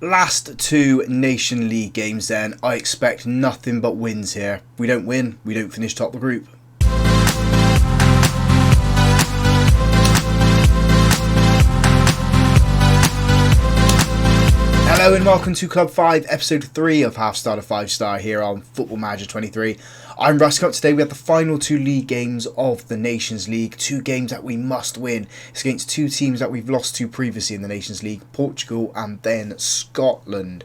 Last two Nation League games then, I expect nothing but wins here. If we don't win, we don't finish top of the group. Hello and welcome to Club 5, Episode 3 of Half Star to 5 Star here on Football Manager 23. I'm Russ. Today we have the final two league games of the Nations League. Two games that we must win. It's against two teams that we've lost to previously in the Nations League, Portugal and then Scotland.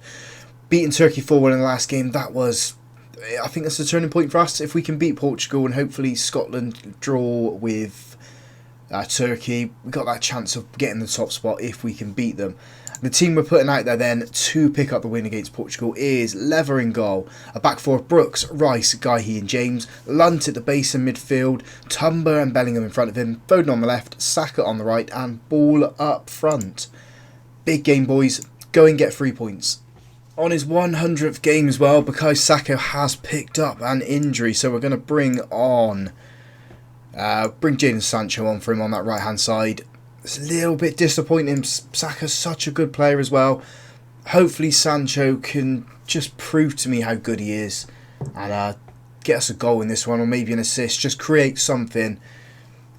Beating Turkey 4-1 in the last game, I think that's a turning point for us. If we can beat Portugal and hopefully Scotland draw with Turkey, we've got that chance of getting the top spot if we can beat them. The team we're putting out there then to pick up the win against Portugal is Lever in goal. A back four of Brooks, Rice, Guéhi and James. Lunt at the base and midfield. Tumber and Bellingham in front of him. Foden on the left, Saka on the right and Ball up front. Big game, boys. Go and get 3 points. On his 100th game as well, because Saka has picked up an injury, so we're going to bring Jadon Sancho on for him on that right hand side. It's a little bit disappointing. Saka's such a good player as well. Hopefully Sancho can just prove to me how good he is and get us a goal in this one, or maybe an assist. Just create something,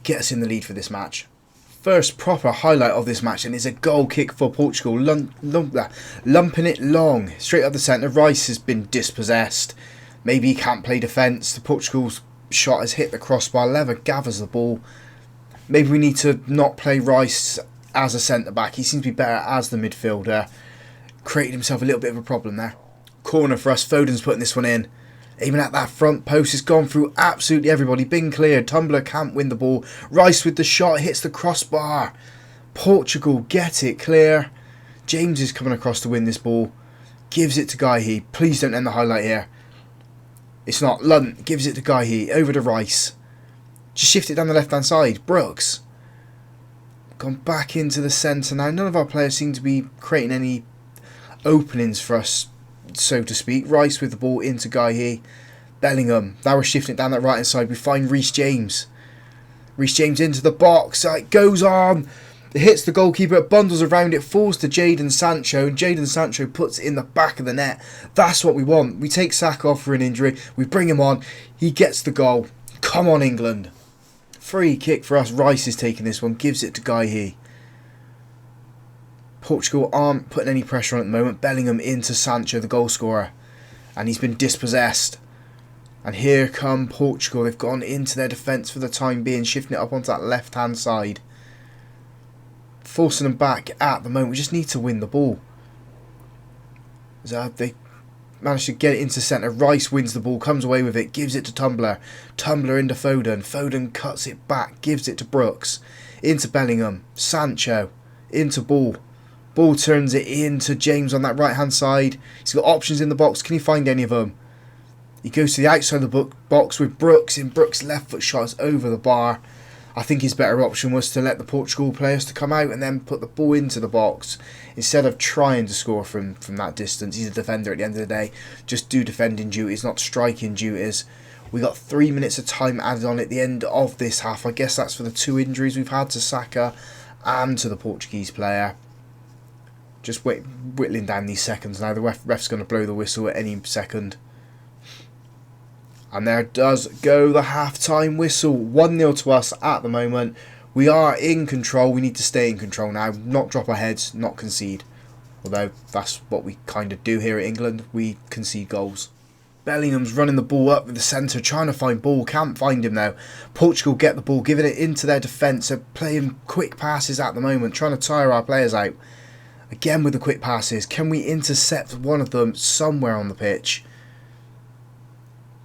get us in the lead for this match. First proper highlight of this match and is a goal kick for Portugal. Lumping it long straight up the centre. Rice has been dispossessed. Maybe he can't play defence. The Portugal's shot has hit the crossbar. Lever gathers the ball. Maybe we need to not play Rice as a centre-back. He seems to be better as the midfielder. Created himself a little bit of a problem there. Corner for us. Foden's putting this one in. Aiming at that front post. It's gone through absolutely everybody. Been cleared. Tumbler can't win the ball. Rice with the shot. Hits the crossbar. Portugal get it clear. James is coming across to win this ball. Gives it to Guéhi. Please don't end the highlight here. It's not. Lunt gives it to Guéhi. Over to Rice. Just shift it down the left-hand side. Brooks. Gone back into the centre now. None of our players seem to be creating any openings for us, so to speak. Rice with the ball into Guéhi. Bellingham. Now we're shifting it down that right-hand side. We find Reece James. Reece James into the box. It goes on. It hits the goalkeeper. It bundles around. It falls to Jadon Sancho. And Jadon Sancho puts it in the back of the net. That's what we want. We take Saka off for an injury. We bring him on. He gets the goal. Come on, England. Free kick for us. Rice is taking this one. Gives it to Guéhi. Portugal aren't putting any pressure on at the moment. Bellingham into Sancho, the goal scorer. And he's been dispossessed. And here come Portugal. They've gone into their defence for the time being. Shifting it up onto that left-hand side. Forcing them back at the moment. We just need to win the ball. They managed to get it into centre. Rice wins the ball, comes away with it, gives it to Tumbler. Tumbler into Foden. Foden cuts it back, gives it to Brooks. Into Bellingham. Sancho. Into Ball. Ball turns it into James on that right hand side. He's got options in the box. Can he find any of them? He goes to the outside of the box with Brooks. In Brooks' left foot shot is over the bar. I think his better option was to let the Portugal players to come out and then put the ball into the box instead of trying to score from that distance. He's a defender at the end of the day. Just do defending duties, not striking duties. We got 3 minutes of time added on at the end of this half. I guess that's for the two injuries we've had to Saka and to the Portuguese player. Just whittling down these seconds now. The ref's going to blow the whistle at any second. And there does go the half-time whistle. 1-0 to us at the moment. We are in control. We need to stay in control now. Not drop our heads, not concede. Although that's what we kind of do here at England. We concede goals. Bellingham's running the ball up with the centre, trying to find Ball. Can't find him though. Portugal get the ball, giving it into their defence. They're playing quick passes at the moment, trying to tire our players out. Again with the quick passes. Can we intercept one of them somewhere on the pitch?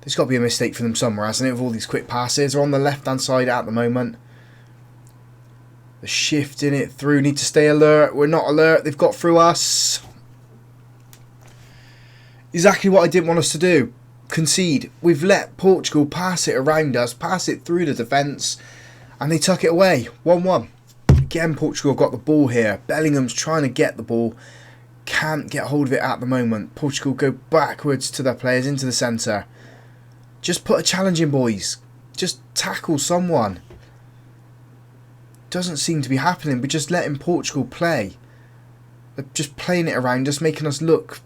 There's got to be a mistake for them somewhere, hasn't it, with all these quick passes. They're on the left-hand side at the moment. They're shifting it through. Need to stay alert. We're not alert. They've got through us. Exactly what I didn't want us to do. Concede. We've let Portugal pass it around us, pass it through the defence, and they tuck it away. 1-1. Again, Portugal got the ball here. Bellingham's trying to get the ball. Can't get hold of it at the moment. Portugal go backwards to their players into the centre. Just put a challenge in, boys. Just tackle someone. Doesn't seem to be happening. We're just letting Portugal play. They're just playing it around, just making us look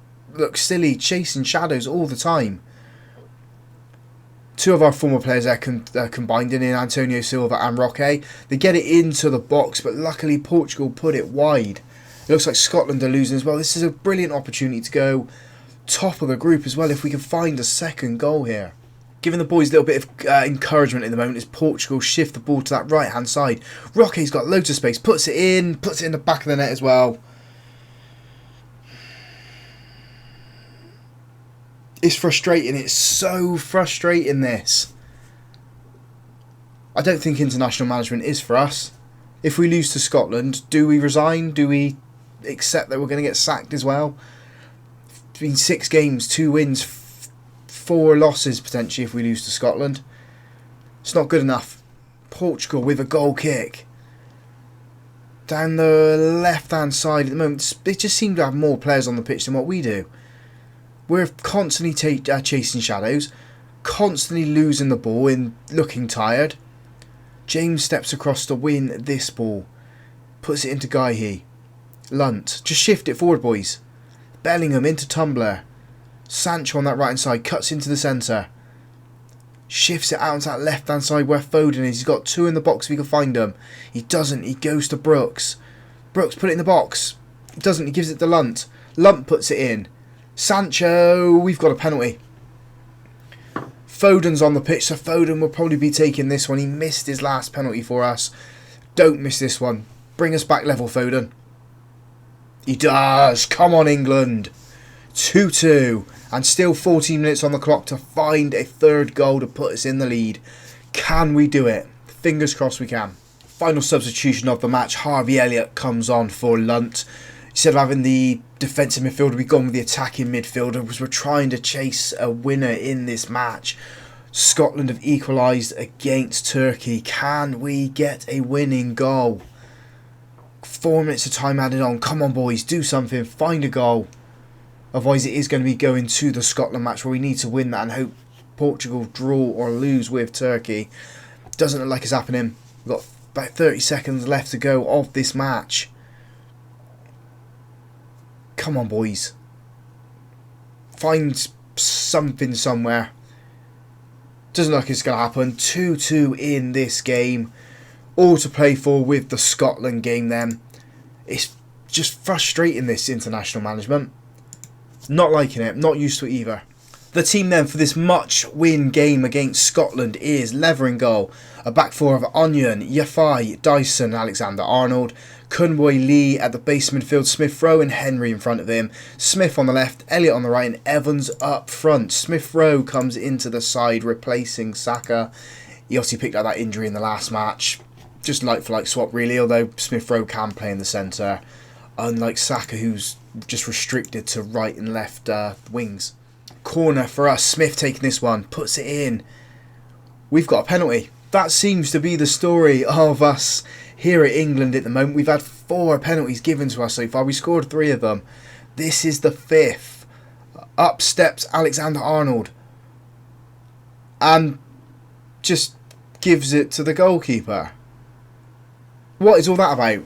silly, chasing shadows all the time. Two of our former players are combined in Antonio Silva and Roque. They get it into the box, but luckily Portugal put it wide. It looks like Scotland are losing as well. This is a brilliant opportunity to go top of the group as well if we can find a second goal here. Giving the boys a little bit of encouragement at the moment as Portugal shift the ball to that right hand side. Roque's got loads of space, puts it in the back of the net as well. It's frustrating, it's so frustrating this. I don't think international management is for us. If we lose to Scotland, do we resign? Do we accept that we're going to get sacked as well? It's been 6 games, 2 wins, 4 losses potentially if we lose to Scotland. It's not good enough. Portugal with a goal kick. Down the left hand side at the moment, they just seem to have more players on the pitch than what we do. We're constantly chasing shadows, constantly losing the ball and looking tired. James steps across to win this ball. Puts it into Guihi. Lunt. Just shift it forward, boys. Bellingham into Tumbler. Sancho on that right hand side. Cuts into the centre. Shifts it out onto that left hand side where Foden is. He's got 2 in the box if he can find them. He doesn't. He goes to Brooks. Brooks put it in the box. He doesn't. He gives it to Lunt. Lunt puts it in. Sancho, we've got a penalty. Foden's on the pitch, so Foden will probably be taking this one. He missed his last penalty for us. Don't miss this one. Bring us back level, Foden. He does. Come on, England. 2-2. And still 14 minutes on the clock to find a third goal to put us in the lead. Can we do it? Fingers crossed we can. Final substitution of the match. Harvey Elliott comes on for Lunt. Instead of having the defensive midfielder, we've gone with the attacking midfielder because we're trying to chase a winner in this match. Scotland have equalised against Turkey. Can we get a winning goal? 4 minutes of time added on. Come on, boys, do something. Find a goal. Otherwise, it is going to be going to the Scotland match where we need to win that and hope Portugal draw or lose with Turkey. Doesn't look like it's happening. We've got about 30 seconds left to go of this match. Come on, boys. Find something somewhere. Doesn't look like it's going to happen. 2-2 in this game. All to play for with the Scotland game then. It's just frustrating, this international management. Not liking it. Not used to it either. The team then for this must-win game against Scotland is Lever in goal. A back four of Onion, Yafai, Dyson, Alexander-Arnold. Kunwoy Lee at the base midfield, Smith Rowe and Henry in front of him. Smith on the left, Elliott on the right and Evans up front. Smith Rowe comes into the side replacing Saka. He obviously picked up that injury in the last match. Just like for like swap really, although Smith Rowe can play in the centre. Unlike Saka, who's just restricted to right and left wings. Corner for us, Smith taking this one, puts it in. We've got a penalty. That seems to be the story of us here at England at the moment. We've had 4 penalties given to us so far. We scored 3 of them. This is the 5th. Up steps Alexander-Arnold. And just gives it to the goalkeeper. What is all that about?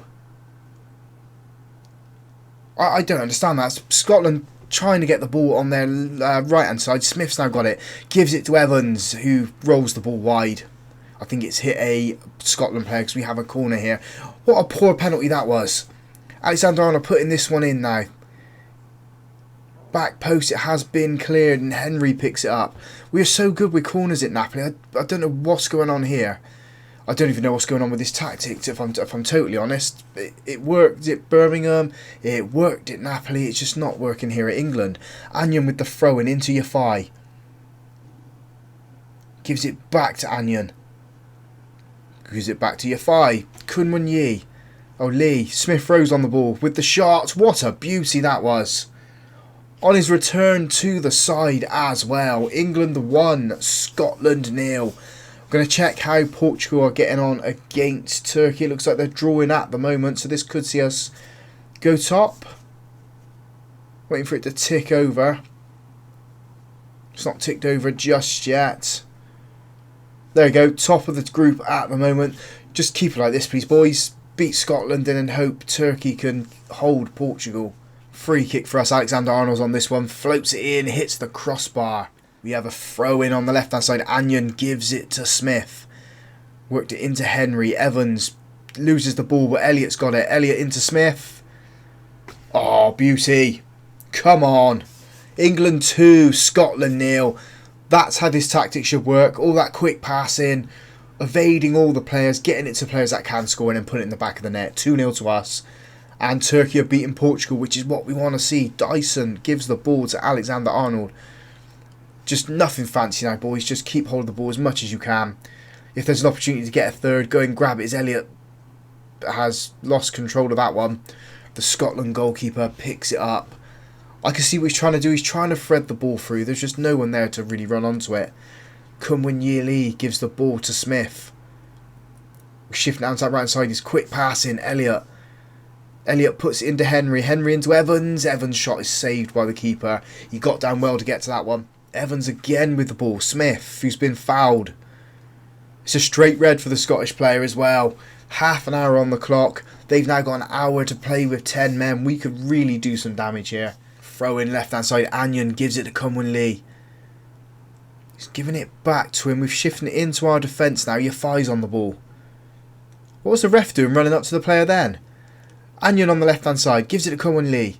I don't understand that. Scotland trying to get the ball on their right hand side. Smith's now got it. Gives it to Evans, who rolls the ball wide. I think it's hit a Scotland player because we have a corner here. What a poor penalty that was. Alexander-Arnold putting this one in now. Back post, it has been cleared and Henry picks it up. We are so good with corners at Napoli. I don't know what's going on here. I don't even know what's going on with this tactic, if I'm totally honest. It worked at Birmingham, it worked at Napoli, it's just not working here at England. Anion with the throw-in into Yafai. Gives it back to Anion. Gives it back to Yafai. Kunman Yi. Oh, Lee. Smith Rowe's on the ball with the shot. What a beauty that was. On his return to the side as well. England 1, Scotland 0. I'm going to check how Portugal are getting on against Turkey. It looks like they're drawing at the moment, so this could see us go top. Waiting for it to tick over. It's not ticked over just yet. There we go, top of the group at the moment. Just keep it like this, please, boys. beat Scotland and then hope Turkey can hold Portugal. Free kick for us. Alexander-Arnold's on this one. Floats it in. Hits the crossbar. We have a throw in on the left hand side. Anion gives it to Smith. Worked it into Henry. Evans loses the ball, but Elliott's got it. Elliott into Smith. Oh, beauty. Come on. England 2, Scotland 0. That's how this tactic should work. All that quick passing, evading all the players, getting it to players that can score and then put it in the back of the net. 2-0 to us. And Turkey have beaten Portugal, which is what we want to see. Dyson gives the ball to Alexander-Arnold. Just nothing fancy now, boys. Just keep hold of the ball as much as you can. If there's an opportunity to get a third, go and grab it. As Elliott has lost control of that one. The Scotland goalkeeper picks it up. I can see what he's trying to do. He's trying to thread the ball through. There's just no one there to really run onto it. Kunwin Lee gives the ball to Smith. Shifting down to that right side. He's quick passing. Elliott puts it into Henry. Henry into Evans. Evans' shot is saved by the keeper. He got down well to get to that one. Evans again with the ball. Smith, who's been fouled. It's a straight red for the Scottish player as well. Half an hour on the clock. They've now got an hour to play with 10 men. We could really do some damage here. Throw in left hand side. Anion gives it to Kunwin Lee. He's giving it back to him. We've shifted it into our defence now. Yafai's on the ball. What was the ref doing running up to the player then? Anion on the left hand side. Gives it to Kunwin Lee.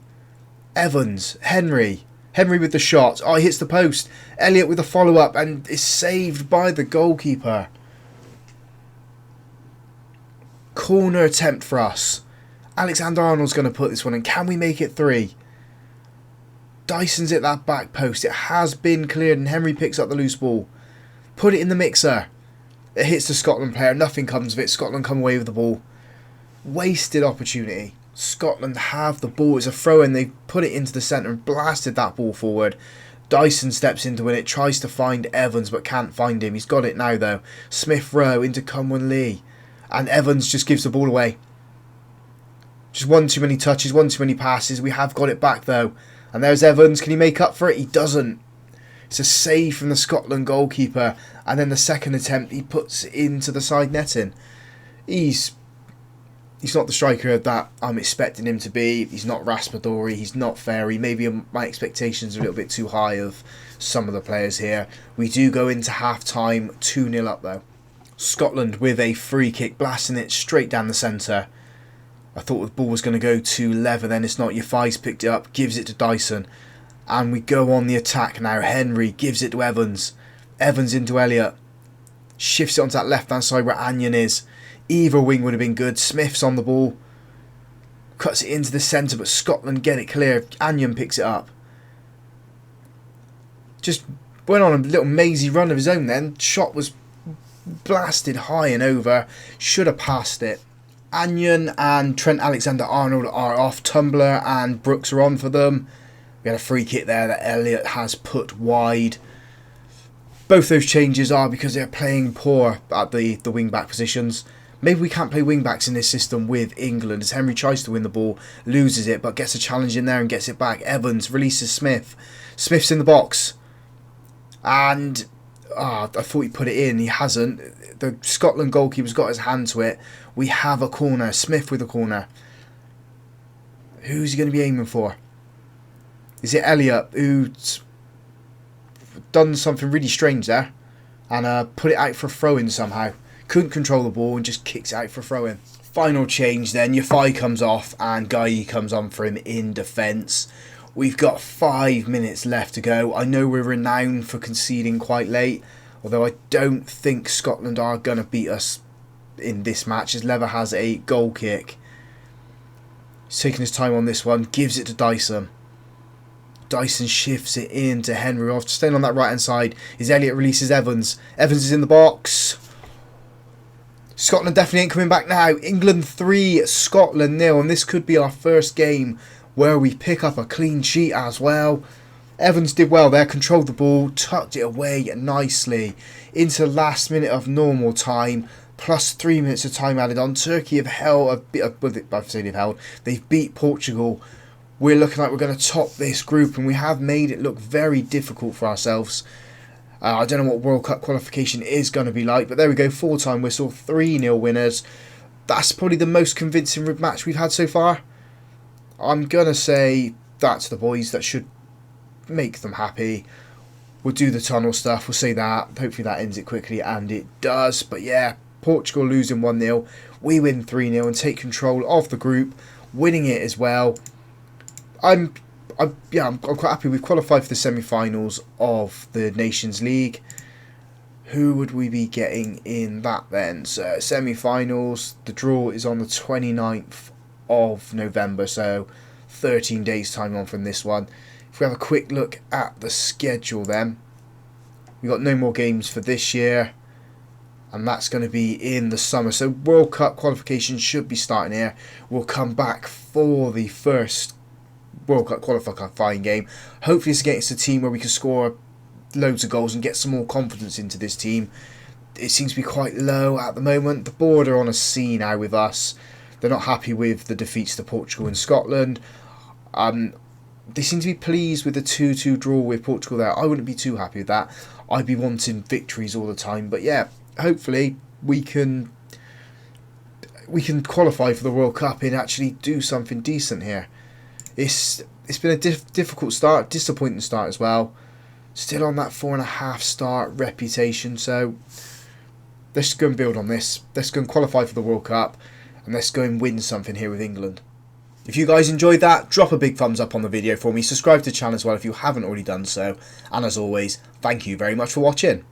Evans. Henry. Henry with the shot. Oh, he hits the post. Elliott with the follow up and is saved by the goalkeeper. Corner attempt for us. Alexander-Arnold's going to put this one in. Can we make it 3? Dyson's at that back post. It has been cleared and Henry picks up the loose ball. Put it in the mixer. It hits the Scotland player. Nothing comes of it. Scotland come away with the ball. Wasted opportunity. Scotland have the ball. It's a throw in. They put it into the centre and blasted that ball forward. Dyson steps into it. Tries to find Evans but can't find him. He's got it now though. Smith Rowe into Kunwin Lee. And Evans just gives the ball away. Just one too many touches. One too many passes. We have got it back though. And there's Evans. Can he make up for it? He doesn't. It's a save from the Scotland goalkeeper. And then the second attempt he puts into the side netting. He's not the striker that I'm expecting him to be. He's not Raspadori. He's not Ferry. Maybe my expectations are a little bit too high of some of the players here. We do go into half-time 2-0 up though. Scotland with a free kick. Blasting it straight down the centre. I thought the ball was going to go to Lever, then it's not. Yafai's picked it up, gives it to Dyson. And we go on the attack now. Henry gives it to Evans. Evans into Elliott. Shifts it onto that left-hand side where Anion is. Either wing would have been good. Smith's on the ball. Cuts it into the centre, but Scotland get it clear. Anion picks it up. Just went on a little mazy run of his own then. Shot was blasted high and over. Should have passed it. Anion and Trent Alexander-Arnold are off. Tumbler and Brooks are on for them. We had a free kick there that Elliott has put wide. Both those changes are because they're playing poor at the wing-back positions. Maybe we can't play wing-backs in this system with England as Henry tries to win the ball, loses it, but gets a challenge in there and gets it back. Evans releases Smith. Smith's in the box. And I thought he put it in. He hasn't. The Scotland goalkeeper's got his hand to it. We have a corner. Smith with a corner. Who's he going to be aiming for? Is it Elliott who's done something really strange there and put it out for a throw-in somehow? Couldn't control the ball and just kicks it out for a throw-in. Final change then. Yafai comes off and Guy comes on for him in defence. We've got 5 minutes left to go. I know we're renowned for conceding quite late, although I don't think Scotland are going to beat us in this match as Lever has a goal kick. He's taking his time on this one, gives it to Dyson. Dyson shifts it in to Henry off. Staying on that right hand side is Elliott releases Evans. Evans is in the box. Scotland definitely ain't coming back now. England 3, Scotland 0, and this could be our first game where we pick up a clean sheet as well. Evans did well there, controlled the ball, tucked it away nicely into the last minute of normal time, plus 3 minutes of time added on. Turkey have held they've beat Portugal. We're looking like we're going to top this group, and we have made it look very difficult for ourselves. I don't know what World Cup qualification is going to be like, but there we go, 4-time whistle, 3-0 winners. that's probably the most convincing match we've had so far. I'm going to say that to the boys. That should make them happy. We'll do the tunnel stuff. We'll say that. Hopefully that ends it quickly, and it does. But yeah, Portugal losing 1-0. We win 3-0 and take control of the group, winning it as well. I'm quite happy. We've qualified for the semi-finals of the Nations League. Who would we be getting in that then? So semi-finals, the draw is on the 29th of November, so 13 days time on from this one. If we have a quick look at the schedule then, we've got no more games for this year, and that's going to be in the summer. So World Cup qualification should be starting here. We'll come back for the first World Cup qualifying game. Hopefully it's against a team where we can score loads of goals and get some more confidence into this team. It seems to be quite low at the moment. The board are on a C now with us. They're not happy with the defeats to Portugal and Scotland. They seem to be pleased with the 2-2 draw with Portugal there. I wouldn't be too happy with that. I'd be wanting victories all the time. But yeah, hopefully we can qualify for the World Cup and actually do something decent here. It's been a difficult start, disappointing start as well. Still on that 4.5 star reputation, so let's go and build on this. Let's go and qualify for the World Cup, and let's go and win something here with England. If you guys enjoyed that, drop a big thumbs up on the video for me. Subscribe to the channel as well if you haven't already done so. And as always, thank you very much for watching.